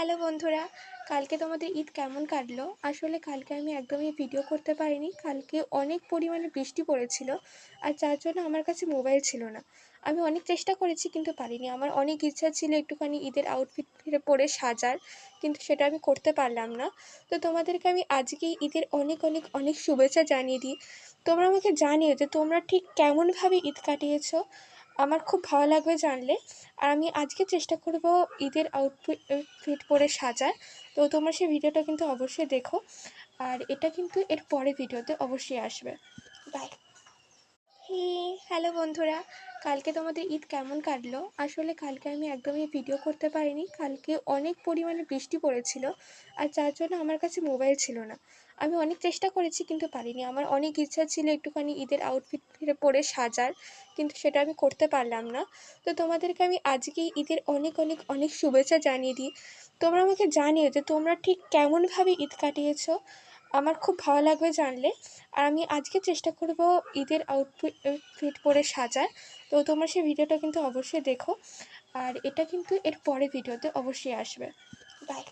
Hello বন্ধুরা, কালকে তোমাদের ঈদ কেমন কাটলো? আসলে কালকে আমি একদমই ভিডিও করতে পারিনি। কালকে অনেক পরিমাণে বৃষ্টি পড়েছিল, আর যার জন্য আমার কাছে মোবাইল ছিল না। আমি অনেক চেষ্টা করেছি কিন্তু পারিনি। আমার অনেক ইচ্ছা ছিল একটুখানি ঈদের আউটফিট পরে সাজার, কিন্তু সেটা আমি করতে পারলাম না। তো তোমাদেরকে আমি আজকেই ঈদের অনেক অনেক অনেক শুভেচ্ছা জানিয়ে দিই। তোমরা আমাকে জানিও যে তোমরা ঠিক কেমনভাবে ঈদ কাটিয়েছো। আমার খুব ভালো লাগবে জানলে। আর আমি আজকে চেষ্টা করব ঈদের ফিট পরে সাজার। তো তোমরা সেই ভিডিওটা কিন্তু অবশ্যই দেখো, আর এটা কিন্তু এর পরে ভিডিওতে অবশ্যই আসবে। বাই। হ্যালো বন্ধুরা, কালকে তোমাদের ঈদ কেমন কাটলো? আসলে কালকে আমি একদমই ভিডিও করতে পারিনি। কালকে অনেক পরিমাণে বৃষ্টি পড়েছিল, আর যার জন্য আমার কাছে মোবাইল ছিল না। আমি অনেক চেষ্টা করেছি কিন্তু পারিনি। আমার অনেক ইচ্ছা ছিল একটুখানি ঈদের আউটফিট পরে সাজার, কিন্তু সেটা আমি করতে পারলাম না। তো তোমাদেরকে আমি আজকেই ঈদের অনেক অনেক অনেক শুভেচ্ছা জানিয়ে দিই। তোমরা আমাকে জানিও যে তোমরা ঠিক কেমনভাবে ঈদ কাটিয়েছো। আমার খুব ভালো লাগবে জানলে। আর আমি আজকে চেষ্টা করব ঈদের ফিট পরে সাজার। তো তোমরা সেই ভিডিওটা কিন্তু অবশ্যই দেখো, আর এটা কিন্তু এর পরে ভিডিওতে অবশ্যই আসবে। বাই।